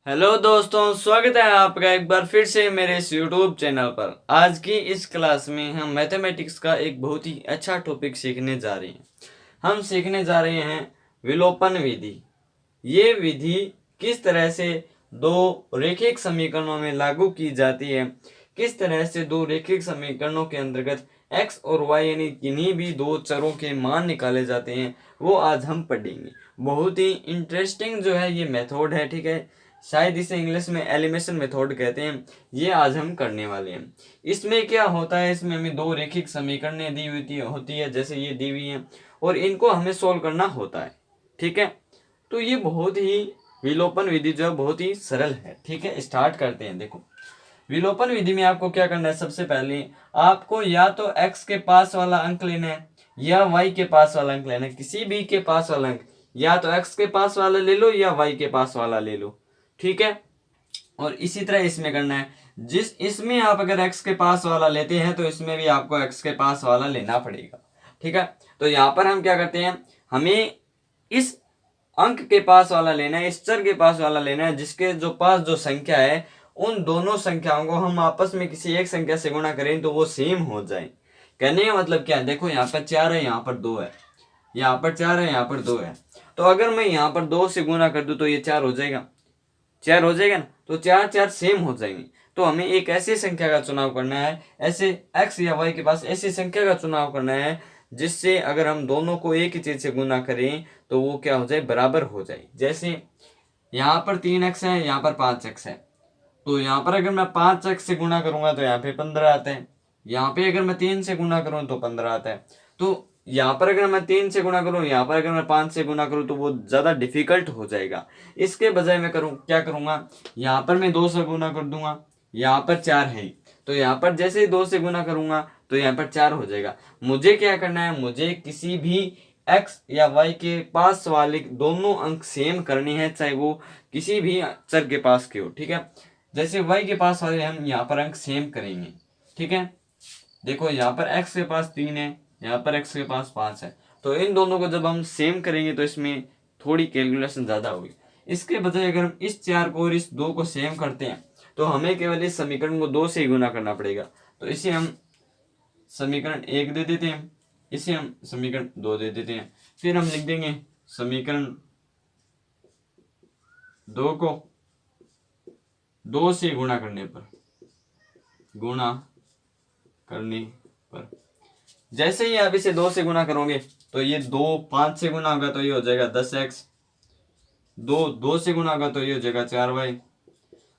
Hello दोस्तों, स्वागत है आपका एक बार फिर से मेरे इस यूट्यूब चैनल पर। आज की इस क्लास में हम मैथमेटिक्स का एक बहुत ही अच्छा टॉपिक सीखने जा रहे हैं। हम सीखने जा रहे हैं विलोपन विधि। ये विधि किस तरह से दो रैखिक समीकरणों में लागू की जाती है, किस तरह से दो रैखिक समीकरणों के अंतर्गत x और y यानी किन्हीं भी दो चरों के मान निकाले जाते हैं, वो आज हम पढ़ेंगे। बहुत ही इंटरेस्टिंग जो है ये मेथड है, ठीक है। शायद इसे इंग्लिश में एलिमिनेशन मेथड कहते हैं। ये आज हम करने वाले हैं। इसमें क्या होता है, इसमें हमें दो रैखिक समीकरणें दी हुई होती है, जैसे ये दी हुई है, और इनको हमें सोल्व करना होता है, ठीक है। तो ये बहुत ही विलोपन विधि जो है बहुत ही सरल है, ठीक है। स्टार्ट करते हैं। देखो, विलोपन विधि में आपको क्या करना है, सबसे पहले आपको या तो x के पास वाला अंक लेना है या y के पास वाला अंक लेना है। किसी भी के पास वाला अंक, या तो x के पास वाला ले लो या y के पास वाला ले लो, ठीक है। और इसी तरह इसमें करना है। जिस इसमें आप अगर x के पास वाला लेते हैं तो इसमें भी आपको x के पास वाला लेना पड़ेगा, ठीक है। तो यहाँ पर हम क्या करते हैं, हमें इस अंक के पास वाला लेना है, इस चर के पास वाला लेना है, जिसके जो पास जो संख्या है उन दोनों संख्याओं को हम आपस में किसी एक संख्या से गुणा करें तो वो सेम हो जाए। कहने का मतलब क्या है, देखो यहाँ पर 4 है, यहाँ पर 2 है, यहाँ पर 4 है, यहाँ पर 2 है। तो अगर मैं यहाँ पर 2 से गुणा कर दूं तो ये 4 हो जाएगा, 4 हो जाएगा ना। तो 4 4 सेम हो जाएंगे। तो हमें एक ऐसी संख्या का चुनाव करना है, ऐसे x या y के पास ऐसी संख्या का चुनाव करना है जिससे अगर हम दोनों को एक ही चीज से गुना करें तो वो क्या हो जाए, बराबर हो जाए। जैसे यहाँ पर 3x है, यहाँ पर 5x है। तो यहाँ पर अगर मैं 5x से गुना करूंगा तो यहाँ पे 15 आता है। यहाँ पे अगर मैं 3 से गुना करूँ तो 15 आता है। तो यहाँ पर अगर मैं 3 से गुना करूँ, यहाँ पर अगर मैं 5 से गुना करूँ तो वो ज़्यादा डिफिकल्ट हो जाएगा। इसके बजाय मैं क्या करूँगा, यहाँ पर मैं 2 से गुना कर दूंगा, यहाँ पर 4 है, तो यहाँ पर जैसे ही 2 से गुना करूंगा तो यहाँ पर 4 हो जाएगा। मुझे क्या करना है, मुझे किसी भी x या y के पास वाले दोनों अंक सेम करने हैं, चाहे वो किसी भी चर के पास के हो, ठीक है। जैसे y के पास वाले हम यहाँ पर अंक सेम करेंगे, ठीक है। देखो यहाँ पर x के पास 3 है, यहाँ पर x के पास 5 है। तो इन दोनों को जब हम सेम करेंगे तो इसमें थोड़ी कैलकुलेशन ज़्यादा होगी। इसके बजाय अगर हम इस 4 को और इस 2 को सेम करते हैं तो हमें केवल इस समीकरण को 2 से ही गुना करना पड़ेगा। तो इसे हम समीकरण 1 दे देते हैं, इसे हम समीकरण 2 दे देते हैं। फिर हम लिख देंगे समीकरण 2 को 2 से गुणा करने पर जैसे ही आप इसे 2 से गुणा करोगे तो ये 2 5 से गुना होगा तो ये हो जाएगा 10x, 2 से गुना होगा तो ये हो जाएगा 4y,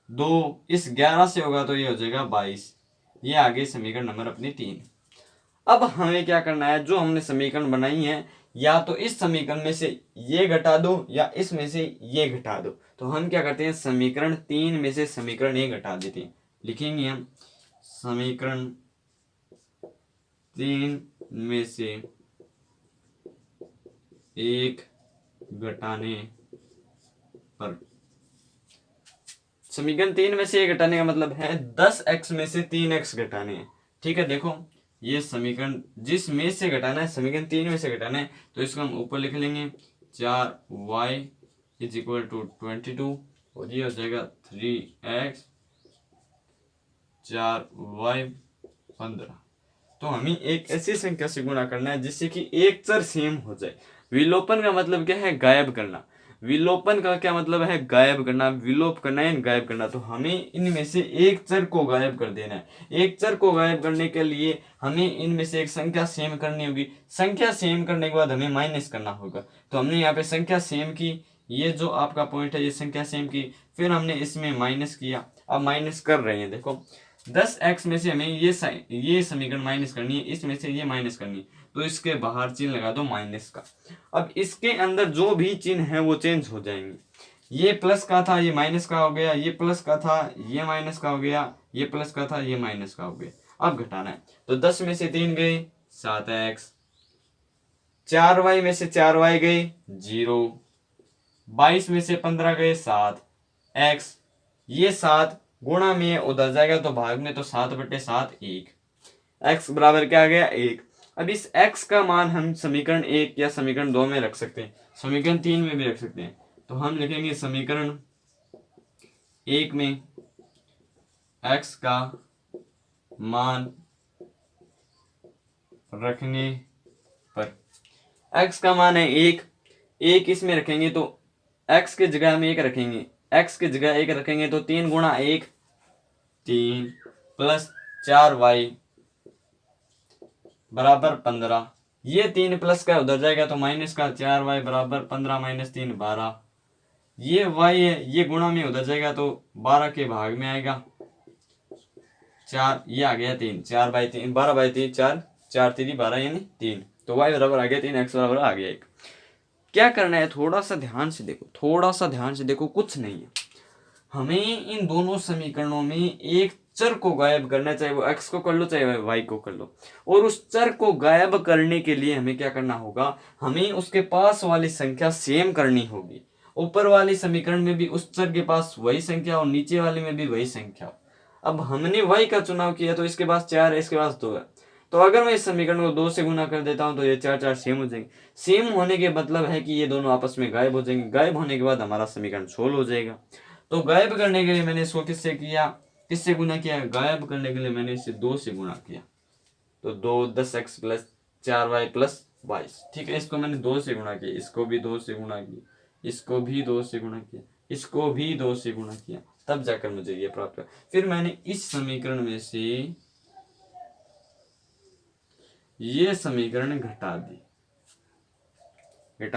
2 इस 11 से होगा तो ये हो जाएगा 22। ये आगे समीकरण नंबर अपनी 3। अब हमें क्या करना है, जो हमने समीकरण बनाई है या तो इस समीकरण में से ये घटा दो या इसमें से ये घटा दो। तो हम क्या करते हैं, समीकरण 3 में से समीकरण 1 घटा देते हैं। लिखेंगे हम समीकरण 3 में से 1 घटाने पर, समीकरण 3 में से 1 घटाने का मतलब है 10x में से 3x घटाने हैं, ठीक है। देखो ये समीकरण जिस में से घटाना है, समीकरण 3 में से घटाना है, तो इसको हम ऊपर लिख लेंगे 4y इज इक्वल टू 22 और ये हो जाएगा 3x 4y 15। तो हमें एक ऐसी संख्या से गुणा करना है जिससे कि एक चर सेम हो जाए। विलोपन का मतलब क्या है, गायब करना। विलोपन का क्या मतलब है, गायब करना, विलोप करना है, गायब करना। तो हमें इनमें से एक चर को गायब कर देना है। एक चर को गायब करने के लिए हमें इनमें से एक संख्या सेम करनी होगी। संख्या सेम करने के बाद हमें माइनस करना होगा। तो हमने यहाँ पे संख्या सेम की, ये जो आपका पॉइंट है ये संख्या सेम की, फिर हमने इसमें माइनस किया। अब माइनस कर रहे हैं, देखो 10x में से हमें ये समीकरण माइनस करनी है, इसमें से ये माइनस करनी है, तो इसके बाहर चिन्ह लगा दो माइनस का। अब इसके अंदर जो भी चिन्ह है वो चेंज हो जाएंगे। ये प्लस का था ये माइनस का हो गया, ये प्लस का था ये माइनस का हो गया, ये प्लस का था ये माइनस का हो गया। अब घटाना है, तो 10 में से 3 गए 7x, 4y में से 4y गए 0, 22 में से 15 गए 7x, ये 7 गुणा में उधर जाएगा तो भाग में, तो 7/7 1, x बराबर क्या आ गया 1। अब इस x का मान हम समीकरण 1 या समीकरण 2 में रख सकते हैं, समीकरण 3 में भी रख सकते हैं। तो हम लिखेंगे समीकरण एक में x का मान रखने पर, x का मान है एक इसमें रखेंगे तो x की जगह हम एक रखेंगे, x की जगह एक रखेंगे तो 3 गुणा 1 3 प्लस 4y बराबर 15। ये 3 प्लस का उधर जाएगा तो माइनस का 4y बराबर 15 माइनस 3 12। ये y है, ये गुणा में उधर जाएगा तो 12 के भाग में आएगा 4, ये आ गया 3, 4/3 12/3 4 4 3 12 यानी 3, तो y बराबर आ गया 3, x बराबर आ गया 1। क्या करना है, थोड़ा सा ध्यान से देखो, थोड़ा सा ध्यान से देखो, कुछ नहीं है, हमें इन दोनों समीकरणों में एक चर को गायब करना है, चाहे वो x को कर लो चाहे y को कर लो। और उस चर को गायब करने के लिए हमें क्या करना होगा, हमें उसके पास वाली संख्या सेम करनी होगी। ऊपर वाली समीकरण में भी उस चर के पास वही संख्या और नीचे वाले में भी वही संख्या। अब हमने y का चुनाव किया तो इसके पास 4 है, इसके पास 2 है, तो अगर मैं इस समीकरण को 2 से गुना कर देता हूं तो ये 4 4 सेम हो जाएंगे। सेम होने के मतलब है कि ये दोनों आपस में गायब हो जाएंगे। गायब होने के बाद हमारा समीकरण सोल्व हो जाएगा। तो गायब करने के लिए मैंने इसको किससे किया, किससे गुना किया, गायब करने के लिए मैंने इसे 2 से गुना किया, तो 2 10x प्लस 4y प्लस 22। ठीक है, इसको मैंने 2 से गुणा किया, इसको भी 2 से गुणा किया, इसको भी 2 से गुणा किया, इसको भी 2 से गुणा किया, तब जाकर मुझे ये प्राप्त हुआ। फिर मैंने इस समीकरण में से ये समीकरण घटा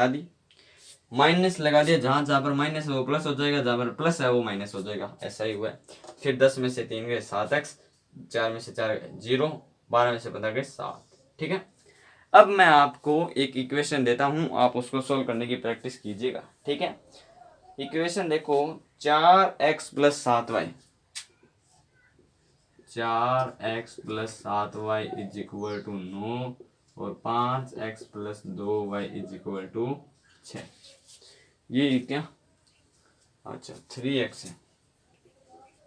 दी, माइनस लगा दिया, जहां पर माइनस है वो प्लस हो जाएगा, जहां पर प्लस है वो माइनस हो जाएगा, ऐसा ही हुआ है। फिर 10 में से 3 गए 7x, 4 में से 4 0, 12 में से 15 गए 7। ठीक है, अब मैं आपको एक इक्वेशन देता हूं, आप उसको सोल्व करने की प्रैक्टिस कीजिएगा। ठीक है, इक्वेशन देखो, 4x plus 7y, 4x plus 7y is equal to 9 और 5x plus 2y is equal to 6। ये क्या, अच्छा 3x है,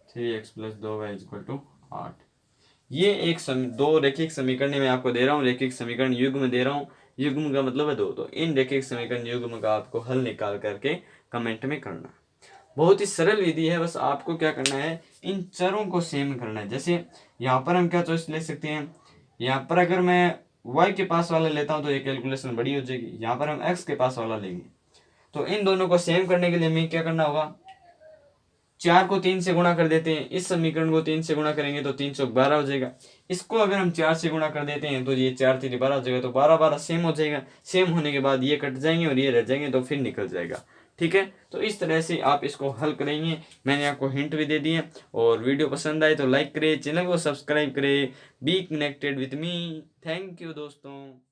3x plus 2y is equal to 8। ये एक दो रेखिक समीकरण मैं आपको दे रहा हूँ, रेखिक समीकरण युग्म दे रहा हूँ, युग्म का मतलब है 2। तो इन रेखिक समीकरण युग्म का आपको हल निकाल करके कमेंट में करना। बहुत ही सरल विधि है, बस आपको क्या करना है, इन चरों को सेम करना है। जैसे यहाँ पर हम क्या चॉइस ले सकते हैं, यहाँ पर अगर मैं y के पास वाला लेता हूँ तो ये कैलकुलेशन बड़ी हो जाएगी, यहाँ पर हम x के पास वाला लेंगे। तो इन दोनों को सेम करने के लिए हमें क्या करना होगा, 4 को 3 से गुणा कर देते हैं, इस समीकरण को 3 से गुणा करेंगे तो 3 चौक 12 हो जाएगा। इसको अगर हम 4 से गुणा कर देते हैं तो ये 4 3 12 हो जाएगा, तो 12 12 सेम हो जाएगा। सेम होने के बाद ये कट जाएंगे और ये रह जाएंगे, तो फिर निकल जाएगा। ठीक है, तो इस तरह से आप इसको हल करेंगे। मैंने आपको हिंट भी दे दिए, और वीडियो पसंद आए तो लाइक करें, चैनल को सब्सक्राइब करें। Be connected with me. Thank you दोस्तों।